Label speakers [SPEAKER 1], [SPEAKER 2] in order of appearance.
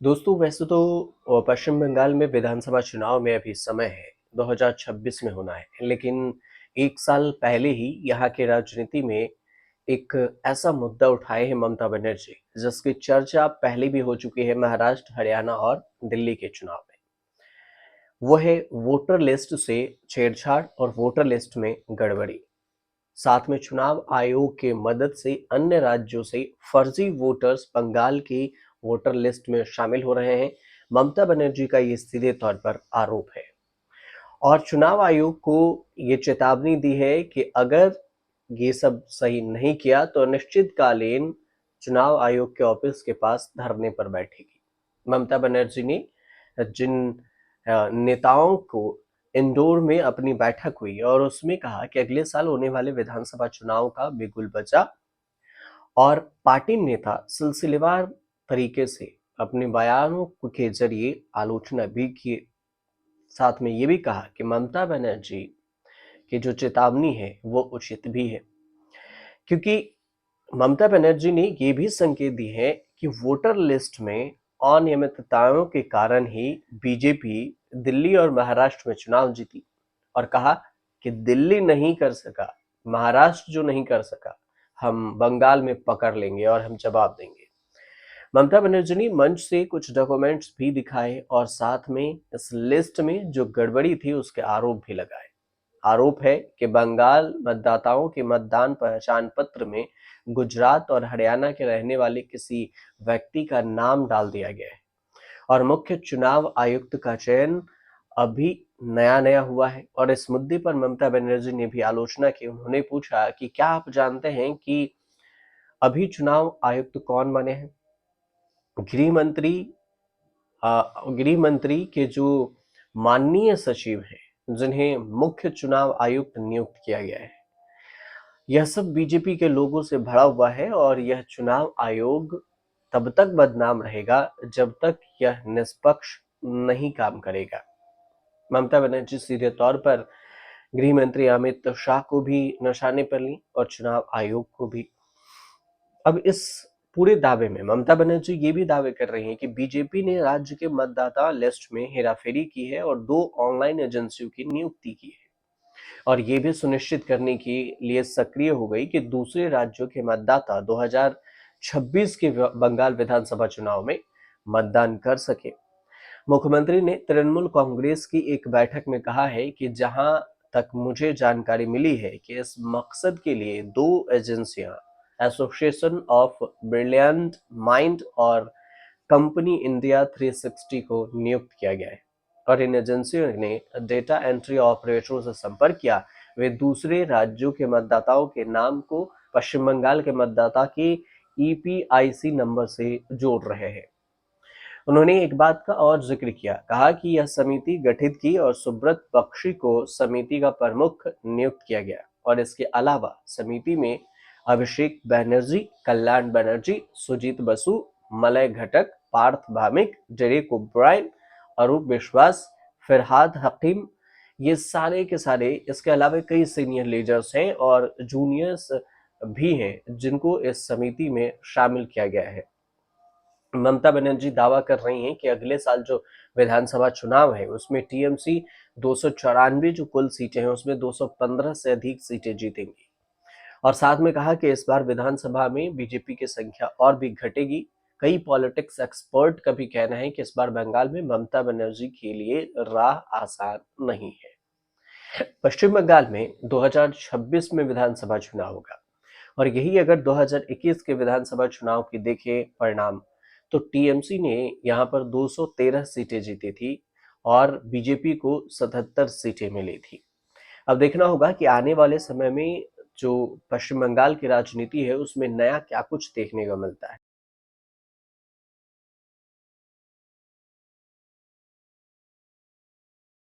[SPEAKER 1] दोस्तों वैसे तो पश्चिम बंगाल में विधानसभा चुनाव में अभी समय है, 2026 में होना है। लेकिन 1 साल पहले ही यहाँ की राजनीति में एक ऐसा मुद्दा उठाए हैं ममता बनर्जी, जिसकी चर्चा पहले भी हो चुकी है महाराष्ट्र, हरियाणा और दिल्ली के चुनाव में। वो है वोटर लिस्ट से छेड़छाड़ और वोटर लिस्ट में गड़बड़ी। साथ में चुनाव आयोग के मदद से अन्य राज्यों से फर्जी वोटर्स बंगाल की वोटर लिस्ट में शामिल हो रहे हैं। ममता बनर्जी का ये सीधे तौर पर आरोप है और चुनाव आयोग को ये चेतावनी दी है कि अगर ये सब सही नहीं किया तो निश्चितकालीन चुनाव आयोग के ऑफिस के पास धरने पर बैठेगी। ममता बनर्जी ने जिन नेताओं को इंदौर में अपनी बैठक हुई और उसमें कहा कि अगले साल होने वाले विधानसभा चुनाव का बिगुल बजा और पार्टी नेता सिलसिलेवार तरीके से अपने बयानों के जरिए आलोचना भी की। साथ में ये भी कहा कि ममता बनर्जी की जो चेतावनी है वो उचित भी है, क्योंकि ममता बनर्जी ने ये भी संकेत दी है कि वोटर लिस्ट में अनियमितताओं के कारण ही बीजेपी दिल्ली और महाराष्ट्र में चुनाव जीती और कहा कि दिल्ली नहीं कर सका, महाराष्ट्र जो नहीं कर सका, हम बंगाल में पकड़ लेंगे और हम जवाब देंगे। ममता बनर्जी ने मंच से कुछ डॉक्यूमेंट्स भी दिखाए और साथ में इस लिस्ट में जो गड़बड़ी थी उसके आरोप भी लगाए। आरोप है कि बंगाल मतदाताओं के मतदान पहचान पत्र में गुजरात और हरियाणा के रहने वाले किसी व्यक्ति का नाम डाल दिया गया है और मुख्य चुनाव आयुक्त का चयन अभी नया नया हुआ है। और इस मुद्दे पर ममता बनर्जी ने भी आलोचना की। उन्होंने पूछा कि क्या आप जानते हैं कि अभी चुनाव आयुक्त कौन बने हैं? गृह मंत्री गृह मंत्री के जो माननीय सचिव हैं, जिन्हें मुख्य चुनाव आयुक्त नियुक्त किया गया है, यह सब बीजेपी के लोगों से भरा हुआ है और यह चुनाव आयोग तब तक बदनाम रहेगा जब तक यह निष्पक्ष नहीं काम करेगा। ममता बनर्जी सीधे तौर पर गृह मंत्री अमित शाह को भी निशाने पर ली और चुनाव आयोग को भी। अब इस पूरे दावे में ममता बनर्जी ये भी दावे कर रही हैं कि बीजेपी ने राज्य के मतदाता लिस्ट में हेराफेरी की है और 2 ऑनलाइन एजेंसियों की नियुक्ति की है और ये भी सुनिश्चित करने के लिए सक्रिय हो गई कि दूसरे राज्यों के मतदाता 2026 के बंगाल विधानसभा चुनाव में मतदान कर सके। मुख्यमंत्री ने तृणमूल कांग्रेस की एक बैठक में कहा है कि जहां तक मुझे जानकारी मिली है कि इस मकसद के लिए 2 एजेंसियां एसोसिएशन ऑफ ब्रिलियंट माइंड और कंपनी इंडिया 360 को नियुक्त किया गया है और इन एजेंसियों ने डेटा एंट्री ऑपरेटरों से संपर्क किया। वे दूसरे राज्यों के मतदाताओं के नाम को पश्चिम बंगाल के मतदाता के ईपीआईसी नंबर से जोड़ रहे हैं। उन्होंने एक बात का और जिक्र किया, कहा कि यह समिति गठित की और सुब्रत बख्शी को समिति का प्रमुख नियुक्त किया गया और इसके अलावा समिति में अभिषेक बनर्जी, कल्याण बनर्जी, सुजीत बसु, मलय घटक, पार्थ भामिक, डेरेक ओब्रायन, अरूप विश्वास, फरहाद हकीम, ये सारे के सारे, इसके अलावा कई सीनियर लीडर्स हैं और जूनियर्स भी हैं जिनको इस समिति में शामिल किया गया है। ममता बनर्जी दावा कर रही हैं कि अगले साल जो विधानसभा चुनाव है उसमें टीएमसी 294 जो कुल सीटें हैं उसमें 215 से अधिक सीटें जीतेंगी और साथ में कहा कि इस बार विधानसभा में बीजेपी की संख्या और भी घटेगी। कई पॉलिटिक्स एक्सपर्ट का भी कहना है कि इस बार बंगाल में ममता बनर्जी के लिए राह आसान नहीं है। पश्चिम बंगाल में 2026 में विधानसभा चुनाव होगा और यही अगर 2021 के विधानसभा चुनाव की देखें परिणाम, तो टीएमसी ने यहाँ पर 213 सीटें जीती थी और बीजेपी को 77 सीटें मिली थी। अब देखना होगा कि आने वाले समय में जो पश्चिम बंगाल की राजनीति है उसमें नया क्या कुछ देखने को मिलता है।